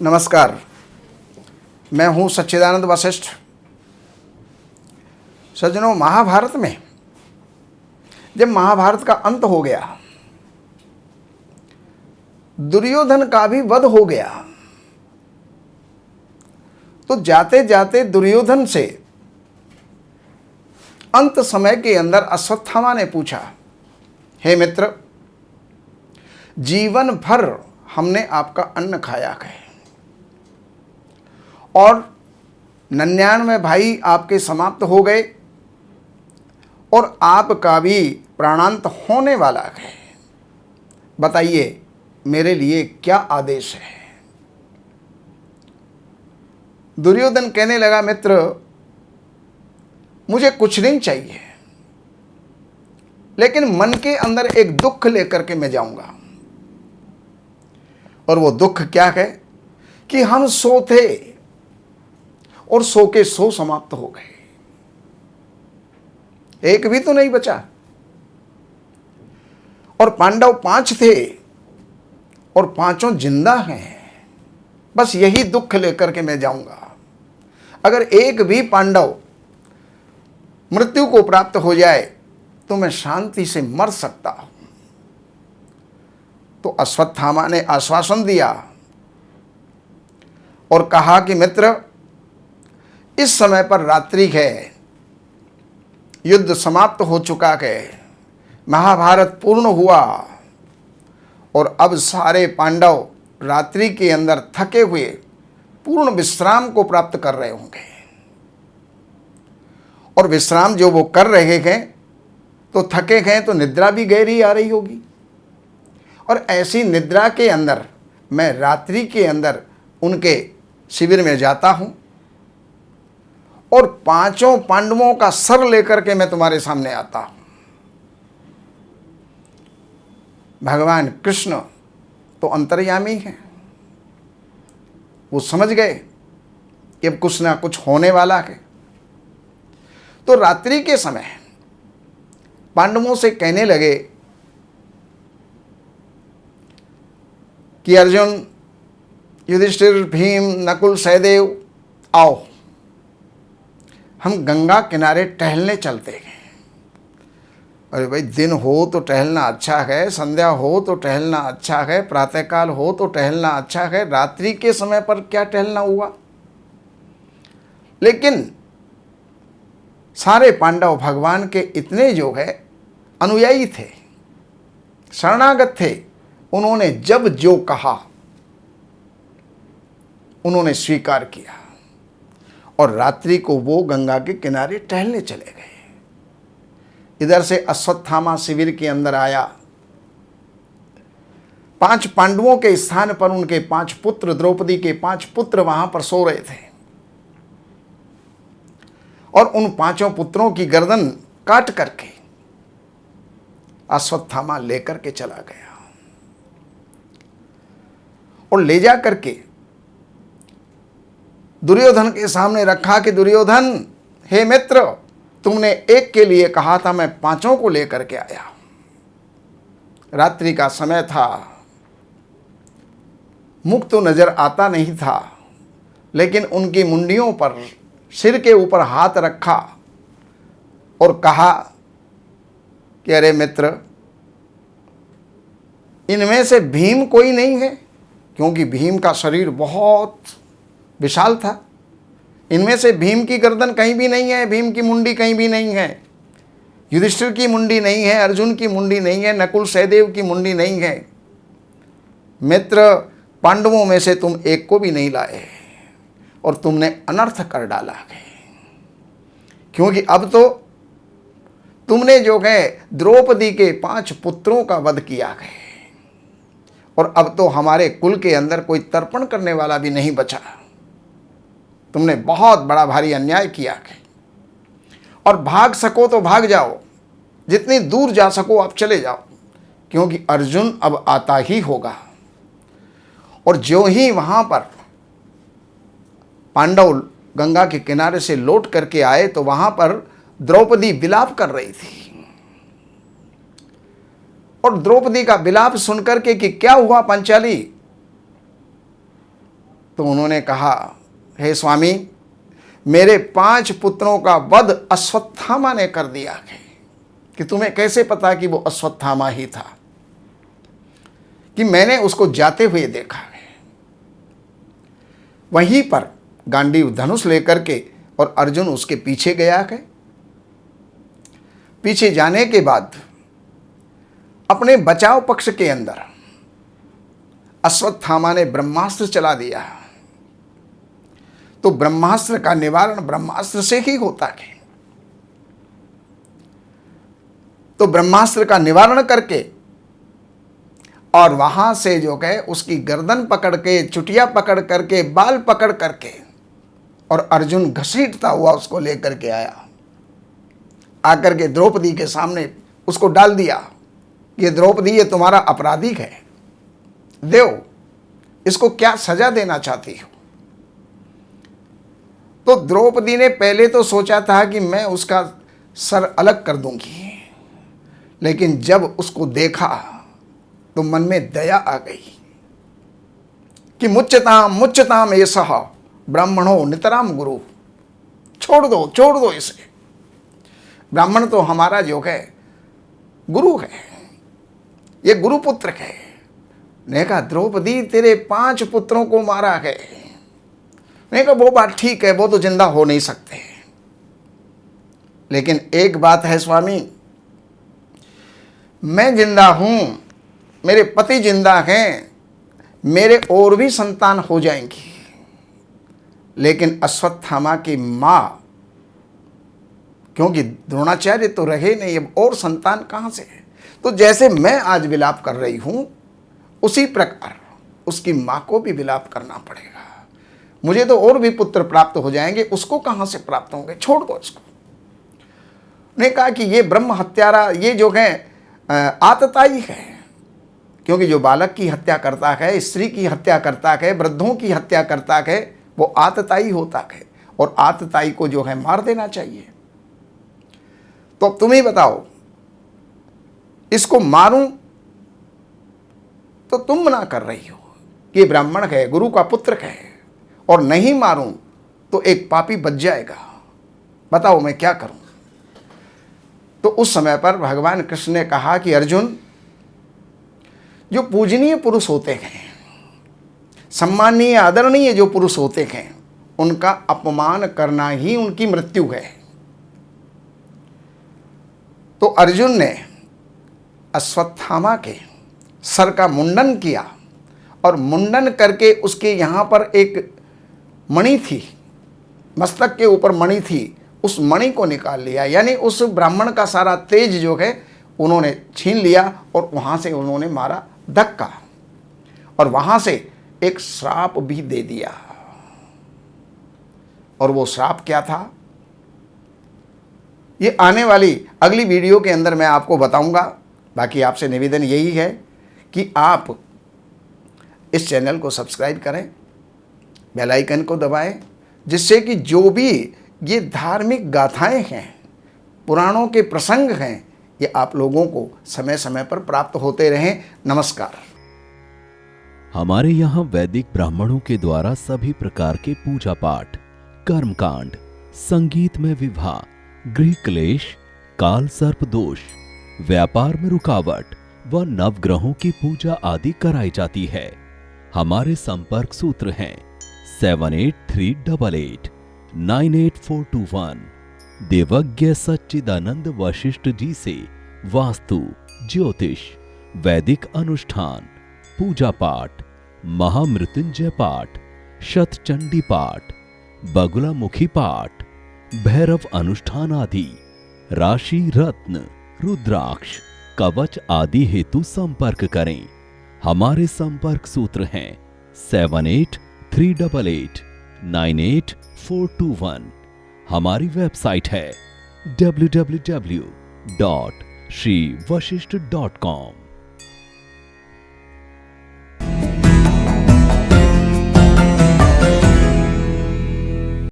नमस्कार, मैं हूं सच्चिदानंद वशिष्ठ। सज्जनों, महाभारत में जब महाभारत का अंत हो गया, दुर्योधन का भी वध हो गया, तो जाते जाते दुर्योधन से अंत समय के अंदर अश्वत्थामा ने पूछा, हे मित्र, जीवन भर हमने आपका अन्न खाया है और 99 भाई आपके समाप्त हो गए और आपका भी प्राणांत होने वाला है। बताइए मेरे लिए क्या आदेश है। दुर्योधन कहने लगा, मित्र, मुझे कुछ नहीं चाहिए, लेकिन मन के अंदर एक दुख लेकर के मैं जाऊंगा। और वो दुख क्या है कि हम 100 थे और 100 के 100 समाप्त हो गए, एक भी तो नहीं बचा। और पांडव 5 थे और 5 जिंदा हैं। बस यही दुख लेकर के मैं जाऊंगा। अगर एक भी पांडव मृत्यु को प्राप्त हो जाए तो मैं शांति से मर सकता हूं। तो अश्वत्थामा ने आश्वासन दिया और कहा कि मित्र, इस समय पर रात्रि है, युद्ध समाप्त हो चुका है, महाभारत पूर्ण हुआ और अब सारे पांडव रात्रि के अंदर थके हुए पूर्ण विश्राम को प्राप्त कर रहे होंगे। और विश्राम जो वो कर रहे हैं तो थके हैं, तो निद्रा भी गहरी आ रही होगी। और ऐसी निद्रा के अंदर मैं रात्रि के अंदर उनके शिविर में जाता हूं और 5 पांडवों का सर लेकर के मैं तुम्हारे सामने आता हूं। भगवान कृष्ण तो अंतर्यामी हैं, वो समझ गए कि अब कुछ ना कुछ होने वाला है। तो रात्रि के समय पांडवों से कहने लगे कि अर्जुन, युधिष्ठिर, भीम, नकुल, सहदेव, आओ हम गंगा किनारे टहलने चलते हैं। अरे भाई, दिन हो तो टहलना अच्छा है, संध्या हो तो टहलना अच्छा है, प्रातःकाल हो तो टहलना अच्छा है, रात्रि के समय पर क्या टहलना हुआ। लेकिन सारे पांडव भगवान के इतने जो है अनुयायी थे, शरणागत थे। उन्होंने जब जो कहा उन्होंने स्वीकार किया और रात्रि को वो गंगा के किनारे टहलने चले गए। इधर से अश्वत्थामा शिविर के अंदर आया। 5 पांडवों के स्थान पर उनके 5 पुत्र, द्रौपदी के 5 पुत्र वहां पर सो रहे थे और उन 5 पुत्रों की गर्दन काट करके अश्वत्थामा लेकर के चला गया और ले जा करके दुर्योधन के सामने रखा कि दुर्योधन, हे मित्र, तुमने एक के लिए कहा था, मैं 5 को लेकर के आया। रात्रि का समय था, मुख तो नजर आता नहीं था, लेकिन उनकी मुंडियों पर, सिर के ऊपर हाथ रखा और कहा कि अरे मित्र, इनमें से भीम कोई नहीं है, क्योंकि भीम का शरीर बहुत विशाल था। इनमें से भीम की गर्दन कहीं भी नहीं है, भीम की मुंडी कहीं भी नहीं है, युधिष्ठिर की मुंडी नहीं है, अर्जुन की मुंडी नहीं है, नकुल सहदेव की मुंडी नहीं है। मित्र, पांडवों में से तुम एक को भी नहीं लाए और तुमने अनर्थ कर डाला है, क्योंकि अब तो तुमने जो है द्रौपदी के 5 पुत्रों का वध किया है और अब तो हमारे कुल के अंदर कोई तर्पण करने वाला भी नहीं बचा। तुमने बहुत बड़ा भारी अन्याय किया है और भाग सको तो भाग जाओ, जितनी दूर जा सको आप चले जाओ, क्योंकि अर्जुन अब आता ही होगा। और जो ही वहां पर पांडव गंगा के किनारे से लौट करके आए तो वहां पर द्रौपदी विलाप कर रही थी। और द्रौपदी का विलाप सुनकर के कि क्या हुआ पांचाली, तो उन्होंने कहा, हे स्वामी, मेरे 5 पुत्रों का वध अश्वत्थामा ने कर दिया है। कि तुम्हें कैसे पता कि वो अश्वत्थामा ही था? कि मैंने उसको जाते हुए देखा है। वहीं पर गांडीव धनुष लेकर के और अर्जुन उसके पीछे गया है। पीछे जाने के बाद अपने बचाव पक्ष के अंदर अश्वत्थामा ने ब्रह्मास्त्र चला दिया। तो ब्रह्मास्त्र का निवारण ब्रह्मास्त्र से ही होता है। तो ब्रह्मास्त्र का निवारण करके और वहां से जो है उसकी गर्दन पकड़ के, चुटिया पकड़ करके, बाल पकड़ करके और अर्जुन घसीटता हुआ उसको लेकर के आया। आकर के द्रौपदी के सामने उसको डाल दिया। ये द्रौपदी, ये तुम्हारा अपराधी है, देव इसको क्या सजा देना चाहती हो? तो द्रौपदी ने पहले तो सोचा था कि मैं उसका सर अलग कर दूंगी, लेकिन जब उसको देखा तो मन में दया आ गई कि मुच्यताम एषः ब्राह्मणो नितराम गुरु। छोड़ दो इसे। ब्राह्मण तो हमारा जो है गुरु है, ये गुरुपुत्र है। ने कहा, द्रौपदी तेरे 5 पुत्रों को मारा है। ने कहा, वो बात ठीक है, वो तो जिंदा हो नहीं सकते, लेकिन एक बात है स्वामी, मैं जिंदा हूं, मेरे पति जिंदा हैं, मेरे और भी संतान हो जाएंगी, लेकिन अश्वत्थामा की मां, क्योंकि द्रोणाचार्य तो रहे नहीं, अब और संतान कहां से? तो जैसे मैं आज विलाप कर रही हूं, उसी प्रकार उसकी मां को भी विलाप करना पड़ेगा। मुझे तो और भी पुत्र प्राप्त हो जाएंगे, उसको कहां से प्राप्त होंगे? छोड़ दो इसको। ने कहा कि ये ब्रह्म हत्यारा, ये जो है आतताई है, क्योंकि जो बालक की हत्या करता है, स्त्री की हत्या करता है, वृद्धों की हत्या करता है, वो आतताई होता है, और आतताई को जो है मार देना चाहिए। तो अब तुम ही बताओ, इसको मारूं तो तुम मना कर रही हो कि ब्राह्मण है, गुरु का पुत्र है, और नहीं मारूं तो एक पापी बच जाएगा। बताओ मैं क्या करूं? तो उस समय पर भगवान कृष्ण ने कहा कि अर्जुन, जो पूजनीय पुरुष होते हैं, सम्माननीय आदरणीय जो पुरुष होते हैं, उनका अपमान करना ही उनकी मृत्यु है। तो अर्जुन ने अश्वत्थामा के सर का मुंडन किया, और मुंडन करके उसके यहाँ पर एक मणि थी, मस्तक के ऊपर मणि थी, उस मणि को निकाल लिया। यानी उस ब्राह्मण का सारा तेज जो है उन्होंने छीन लिया, और वहाँ से उन्होंने मारा धक्का, और वहाँ से एक श्राप भी दे दिया। और वो श्राप क्या था, ये आने वाली अगली वीडियो के अंदर मैं आपको बताऊंगा। बाकी आपसे निवेदन यही है कि आप इस चैनल को सब्सक्राइब करें, बेल आइकन को दबाएं, जिससे कि जो भी ये धार्मिक गाथाएं हैं, पुराणों के प्रसंग हैं, ये आप लोगों को समय समय पर प्राप्त होते रहें। नमस्कार। हमारे यहाँ वैदिक ब्राह्मणों के द्वारा सभी प्रकार के पूजा पाठ, कर्मकांड, संगीत में विवाह, गृह क्लेश, काल सर्प दोष, व्यापार में रुकावट व नवग्रहों की पूजा आदि कराई जाती है। हमारे संपर्क सूत्र हैं 7838898421। देवज्ञ सच्चिदानंद वशिष्ठ जी से वास्तु, ज्योतिष, वैदिक अनुष्ठान, पूजा पाठ, महामृत्युंजय पाठ, शतचंडी पाठ, बगुलामुखी पाठ, भैरव अनुष्ठान आदि, राशि रत्न, रुद्राक्ष, कवच आदि हेतु संपर्क करें। हमारे संपर्क सूत्र हैं 7838898421। हमारी वेबसाइट है www.shrivashishth.com।